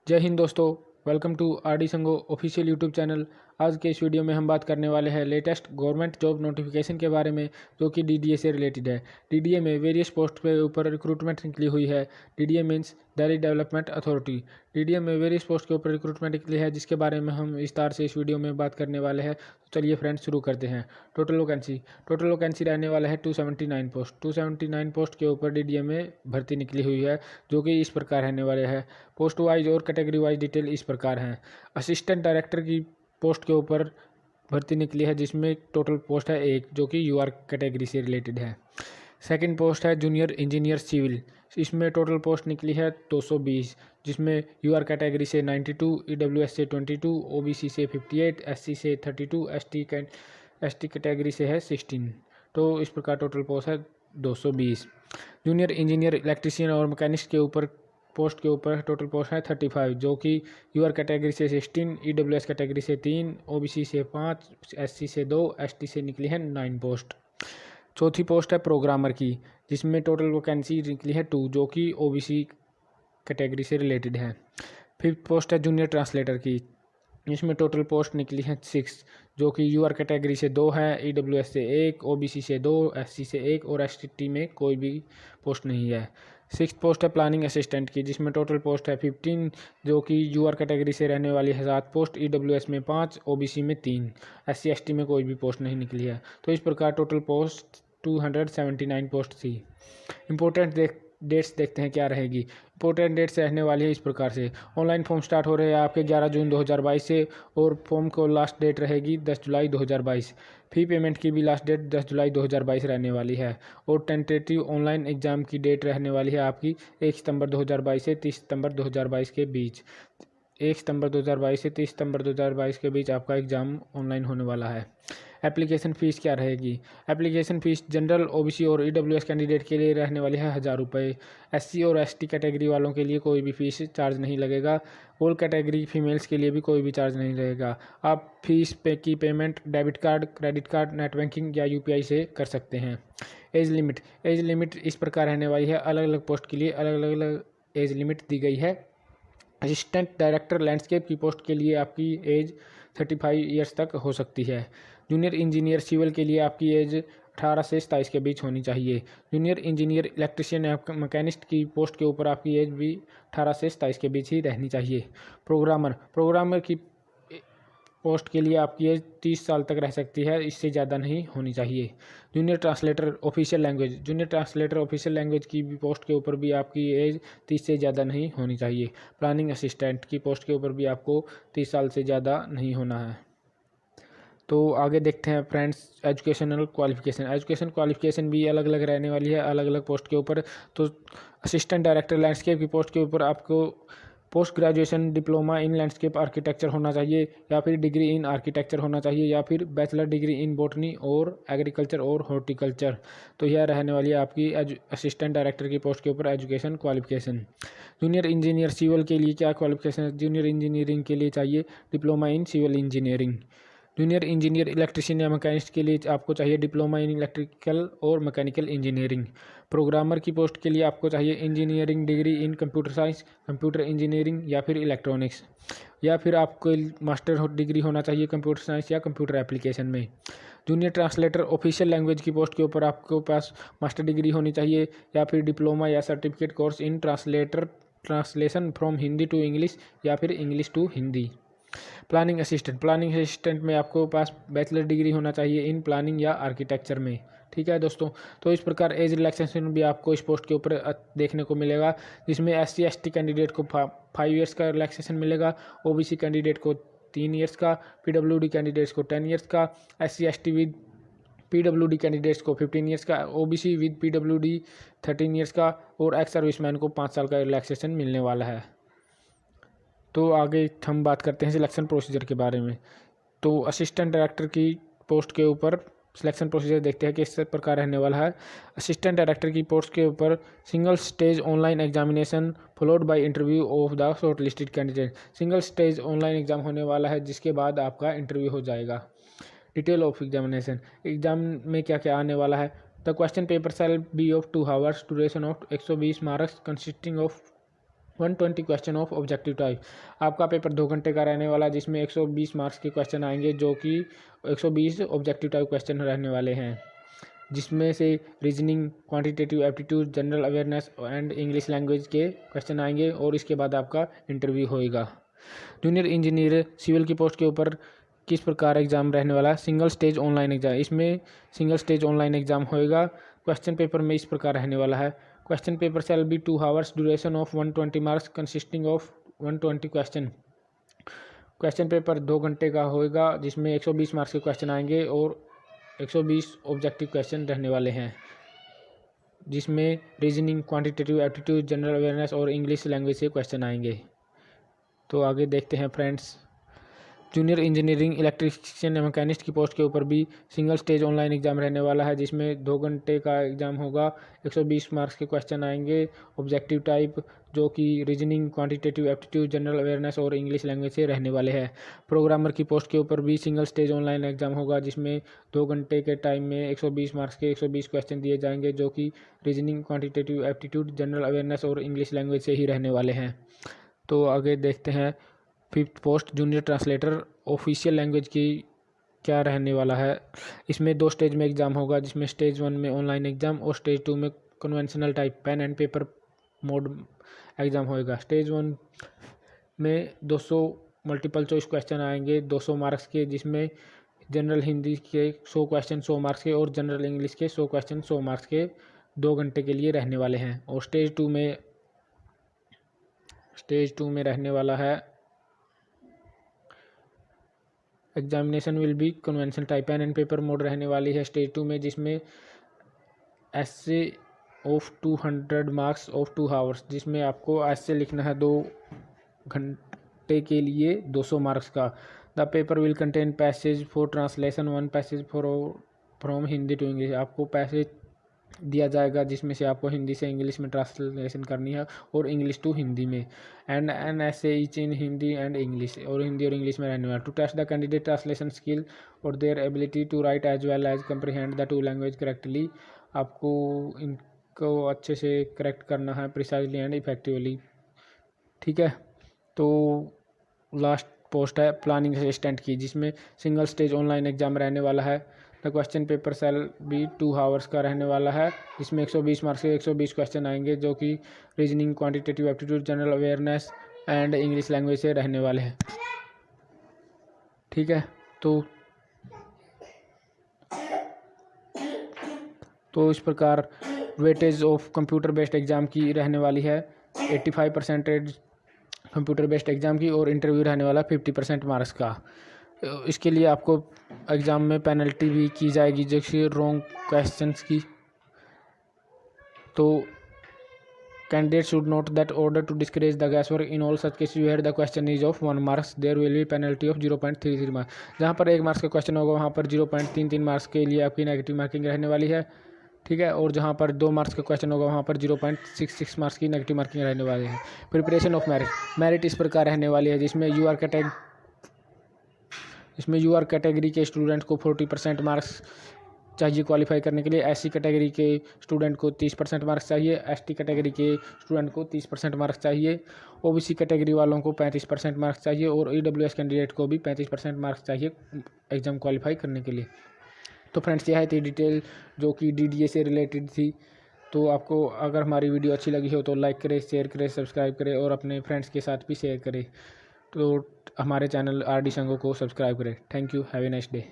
जय हिंद दोस्तों। Welcome to R D Sango official YouTube channel. आज के इस वीडियो में हम बात करने वाले हैं लेटेस्ट गवर्नमेंट जॉब नोटिफिकेशन के बारे में, जो कि डीडीए से रिलेटेड है। डीडीए में वेरियस पोस्ट के ऊपर रिक्रूटमेंट निकली हुई है। DDA means Delhi development authority. DDA में वेरियस पोस्ट के ऊपर रिक्रूटमेंट निकली है, जिसके बारे में हम विस्तार से इस वीडियो में बात करने वाले हैं। तो चलिए फ्रेंड्स, शुरू करते हैं। टोटल वैकेंसी रहने वाला है 279 पोस्ट। 279 पोस्ट के ऊपर डीडीए में भर्ती निकली हुई है, जो कि इस प्रकार रहने वाले हैं। पोस्ट वाइज और कैटेगरी वाइज डिटेल इस प्रकार हैं। असिस्टेंट डायरेक्टर की पोस्ट के ऊपर भर्ती निकली है, जिसमें टोटल पोस्ट है 1, जो कि यूआर कैटेगरी से रिलेटेड है। सेकंड पोस्ट है जूनियर इंजीनियर सिविल। इसमें टोटल पोस्ट निकली है 220, जिसमें यूआर कैटेगरी से 92, ईडब्ल्यूएस से 22, ओबीसी से 58, एससी से 32, एसटी कैटेगरी से है 16। तो इस प्रकार टोटल पोस्ट है 220। जूनियर इंजीनियर इलेक्ट्रीशियन और मैकेनिस्ट के ऊपर पोस्ट के ऊपर टोटल पोस्ट है 35, जो कि यूआर कैटेगरी से 16, ईडब्ल्यूएस कैटेगरी से 3, ओबीसी से 5, एससी से 2, एसटी से निकली है 9 पोस्ट। चौथी पोस्ट है प्रोग्रामर की, जिसमें टोटल वैकेंसी निकली है 2, जो कि ओबीसी कैटेगरी से रिलेटेड है। फिफ्थ पोस्ट है जूनियर ट्रांसलेटर की, इसमें टोटल पोस्ट निकली है 6, जो कि यूआर कैटेगरी से 2 है, ईडब्ल्यूएस से 1, ओबीसी से 2, एससी से 1 और एसटी में कोई भी पोस्ट नहीं है। सिक्स पोस्ट है प्लानिंग असिस्टेंट की, जिसमें टोटल पोस्ट है 15, जो कि यूआर कैटेगरी से रहने वाली है 7 पोस्ट, ईडब्ल्यूएस में 5, ओबीसी में 3, एससी एसटी में कोई भी पोस्ट नहीं निकली है। तो इस प्रकार टोटल पोस्ट 279 पोस्ट थी। इम्पोर्टेंट डेट्स देखते हैं क्या रहेगी। इंपॉर्टेंट डेट्स रहने वाली है इस प्रकार से। ऑनलाइन फॉर्म स्टार्ट हो रहे हैं आपके 11 जून 2022 से, और फॉर्म को लास्ट डेट रहेगी 10 जुलाई 2022। फी पेमेंट की भी लास्ट डेट 10 जुलाई 2022 रहने वाली है। और टेंटेटिव ऑनलाइन एग्ज़ाम की डेट रहने वाली है आपकी 1 सितंबर 2022 से 30 सितंबर 2022 के बीच। 1 सितंबर 2022 से 30 सितंबर 2022 के बीच आपका एग्ज़ाम ऑनलाइन होने वाला है। एप्लीकेशन फ़ीस क्या रहेगी? एप्लीकेशन फ़ीस जनरल, ओबीसी और ईडब्ल्यूएस कैंडिडेट के लिए रहने वाली है 1000 रुपये। एससी और एसटी कैटेगरी वालों के लिए कोई भी फीस चार्ज नहीं लगेगा। ऑल कैटेगरी फीमेल्स के लिए भी कोई भी चार्ज नहीं लगेगा। आप फीस की payment debit card, credit card, net banking या यूपीआई से कर सकते हैं। एज लिमिट इस प्रकार रहने वाली है। अलग अलग पोस्ट के लिए अलग अलग एज लिमिट दी गई है। असिस्टेंट डायरेक्टर लैंडस्केप की पोस्ट के लिए आपकी एज 35 ईयर्स तक हो सकती है। जूनियर इंजीनियर सिविल के लिए आपकी एज 18 से 27 के बीच होनी चाहिए। जूनियर इंजीनियर इलेक्ट्रीशियन या मैकेनिस्ट की पोस्ट के ऊपर आपकी एज भी 18 से 27 के बीच ही रहनी चाहिए। प्रोग्रामर की पोस्ट के लिए आपकी एज 30 साल तक रह सकती है, इससे ज़्यादा नहीं होनी चाहिए। जूनियर ट्रांसलेटर ऑफिशियल लैंग्वेज की भी पोस्ट के ऊपर भी आपकी एज 30 से ज़्यादा नहीं होनी चाहिए। प्लानिंग असिस्टेंट की पोस्ट के ऊपर भी आपको 30 साल से ज़्यादा नहीं होना है। तो आगे देखते हैं फ्रेंड्स, एजुकेशन क्वालिफिकेशन भी अलग अलग रहने वाली है अलग अलग पोस्ट के ऊपर। तो असिस्टेंट डायरेक्टर लैंडस्केप की पोस्ट के ऊपर आपको post graduation diploma in landscape architecture होना चाहिए, या फिर डिग्री इन आर्किटेक्चर होना चाहिए, या फिर बैचलर डिग्री इन बॉटनी और एग्रीकल्चर और हॉर्टिकल्चर। तो यह रहने वाली है आपकी असिस्टेंट डायरेक्टर की पोस्ट के ऊपर education qualification. Junior engineer civil के लिए क्या क्वालिफिकेशन है? जूनियर इंजीनियरिंग के लिए चाहिए diploma in civil engineering. Junior engineer electrician या मैकेनिस्ट के लिए आपको चाहिए डिप्लोमा इन इलेक्ट्रिकल और मैकेनिकल इंजीनियरिंग। प्रोग्रामर की पोस्ट के लिए आपको चाहिए engineering degree in computer science, computer engineering या फिर इलेक्ट्रॉनिक्स, या फिर आपको मास्टर डिग्री होना चाहिए कंप्यूटर साइंस या कंप्यूटर एप्लीकेशन में। जूनियर ट्रांसलेटर ऑफिशियल लैंग्वेज की पोस्ट के ऊपर आपको पास मास्टर डिग्री होनी चाहिए, या फिर डिप्लोमा या certificate course in translation from Hindi to English या फिर English to Hindi. Planning assistant में आपको पास बैचलर डिग्री होना चाहिए इन प्लानिंग या आर्किटेक्चर में। ठीक है दोस्तों, तो इस प्रकार एज रिलैक्सेशन भी आपको इस पोस्ट के ऊपर देखने को मिलेगा, जिसमें एससी एसटी कैंडिडेट को 5 ईयर्स का रिलैक्सेशन मिलेगा, ओबीसी कैंडिडेट को 3 ईयर्स का, पीडब्ल्यूडी कैंडिडेट्स को 10 ईयर्स का, SC ST with PWD candidates को 15 ईयर्स का, ओबीसी विद पीडब्ल्यूडी 13 ईयर्स का, और एक्स सर्विसमैन को 5 साल का रिलैक्सेशन मिलने वाला है। तो आगे हम बात करते हैं सिलेक्शन प्रोसीजर के बारे में। तो असिस्टेंट डायरेक्टर की पोस्ट के ऊपर सिलेक्शन प्रोसीजर देखते हैं कि इस प्रकार रहने वाला है। असिस्टेंट डायरेक्टर की पोस्ट के ऊपर single stage online examination followed by interview of the short listed candidate. Single stage online exam होने वाला है, जिसके बाद आपका इंटरव्यू हो जाएगा। डिटेल ऑफ एग्जामिनेशन, एग्जाम में क्या क्या आने वाला है। The question paper shall be of 2 hours, duration of 120 marks, consisting of 120 question of objective type. आपका पेपर 2 घंटे का रहने वाला है, जिसमें 120 मार्क्स के क्वेश्चन आएंगे, जो कि 120 ऑब्जेक्टिव टाइप क्वेश्चन रहने वाले हैं, जिसमें से reasoning, quantitative aptitude, general awareness and English language के क्वेश्चन आएंगे और इसके बाद आपका इंटरव्यू होएगा। जूनियर इंजीनियर सिविल की पोस्ट के ऊपर किस प्रकार एग्ज़ाम रहने वाला है? Single stage online exam. इसमें सिंगल स्टेज ऑनलाइन एग्ज़ाम होएगा। क्वेश्चन पेपर में इस प्रकार रहने वाला है। Question paper shall be 2 hours, duration of 120 marks consisting of 120 question. Question paper 2 घंटे का होएगा, जिसमें 120 मार्क्स के क्वेश्चन आएंगे और 120 ऑब्जेक्टिव क्वेश्चन रहने वाले हैं, जिसमें reasoning, quantitative aptitude, general awareness और इंग्लिश लैंग्वेज से क्वेश्चन आएंगे। तो आगे देखते हैं फ्रेंड्स। जूनियर इंजीनियरिंग इलेक्ट्रीशियन या मैकेनिस्ट की पोस्ट के ऊपर भी सिंगल स्टेज ऑनलाइन एग्ज़ाम रहने वाला है, जिसमें 2 घंटे का एग्ज़ाम होगा। 120 मार्क्स के क्वेश्चन आएंगे ऑब्जेक्टिव टाइप, जो कि reasoning, quantitative aptitude, general awareness और इंग्लिश लैंग्वेज से रहने वाले हैं। प्रोग्रामर की पोस्ट के ऊपर भी सिंगल स्टेज ऑनलाइन एग्ज़ाम होगा, जिसमें 2 घंटे के टाइम में 120 मार्क्स के 120 क्वेश्चन दिए जाएंगे, जो कि reasoning, quantitative aptitude, general awareness और इंग्लिश लैंग्वेज से ही रहने वाले हैं। तो आगे देखते हैं 5th post junior translator official language की क्या रहने वाला है। इसमें 2 स्टेज में एग्ज़ाम होगा, जिसमें स्टेज 1 में ऑनलाइन एग्ज़ाम और स्टेज 2 में conventional type pen and paper mode exam होएगा। स्टेज 1 में 200 मल्टीपल चॉइस क्वेश्चन आएंगे 200 मार्क्स के, जिसमें जनरल हिंदी के 100 क्वेश्चन 100 मार्क्स के और जनरल इंग्लिश के 100 क्वेश्चन 100 मार्क्स के 2 घंटे के लिए रहने वाले हैं। और स्टेज 2 में रहने वाला है examination will be convention type pen and paper mode रहने वाली है स्टेज 2 में, जिसमें essay of 200 marks of 2 hours, जिसमें आपको एस्से लिखना है 2 घंटे के लिए 200 मार्क्स का। The paper will contain passage for translation, 1 passage from Hindi to English. आपको पैसेज दिया जाएगा, जिसमें से आपको हिंदी से इंग्लिश में ट्रांसलेशन करनी है और इंग्लिश टू हिंदी में। And an essay each in Hindi and English, और हिंदी और इंग्लिश में रहने वाला। To test the candidate translation skill और their ability to write as well as comprehend the 2 language correctly. आपको इनको अच्छे से करेक्ट करना है प्रिसाइजली एंड इफेक्टिवली। ठीक है। तो लास्ट पोस्ट है प्लानिंग असिस्टेंट की, जिसमें सिंगल स्टेज ऑनलाइन एग्जाम रहने वाला है। The question paper shall be 2 hours का रहने वाला है, इसमें 120 मार्क्स के 120 क्वेश्चन आएंगे, जो कि reasoning, quantitative aptitude, general awareness and English language से रहने वाले हैं। ठीक है। तो इस प्रकार weightage of computer based exam की रहने वाली है 85% कंप्यूटर बेस्ड एग्ज़ाम की, और इंटरव्यू रहने वाला 50% मार्क्स का। इसके लिए आपको एग्ज़ाम में पेनल्टी भी की जाएगी, जैसे रॉन्ग क्वेश्चंस की। तो candidate should note that order to discourage the guess work in all such case where the question is of 1 marks there will be penalty of 0.33 marks. जहाँ पर 1 मार्क्स का क्वेश्चन होगा, वहाँ पर 0.33 मार्क्स के लिए आपकी नेगेटिव मार्किंग रहने वाली है। ठीक है। और जहाँ पर 2 मार्क्स का क्वेश्चन होगा, वहाँ पर 0.66 मार्क्स की नेगेटिव मार्किंग रहने वाली है। प्रिपरेशन ऑफ मेरिट इस प्रकार रहने वाली है, जिसमें यू आर कैटेगरी के स्टूडेंट को 40% मार्क्स चाहिए क्वालिफाई करने के लिए। एससी कैटेगरी के स्टूडेंट को 30% मार्क्स चाहिए। एसटी कैटेगरी के स्टूडेंट को 30% मार्क्स चाहिए। ओबीसी कैटेगरी वालों को 35% मार्क्स चाहिए, और ईडब्ल्यूएस कैंडिडेट को भी 35% मार्क्स चाहिए एग्ज़ाम क्वालिफाई करने के लिए। तो फ्रेंड्स, यह थी डिटेल जो कि डीडीए से रिलेटेड थी। तो आपको अगर हमारी वीडियो अच्छी लगी हो तो लाइक करें, शेयर करें, सब्सक्राइब करें और अपने फ्रेंड्स के साथ भी शेयर करें। तो हमारे चैनल आरडी संगो को सब्सक्राइब करें। Thank you. Have a nice day.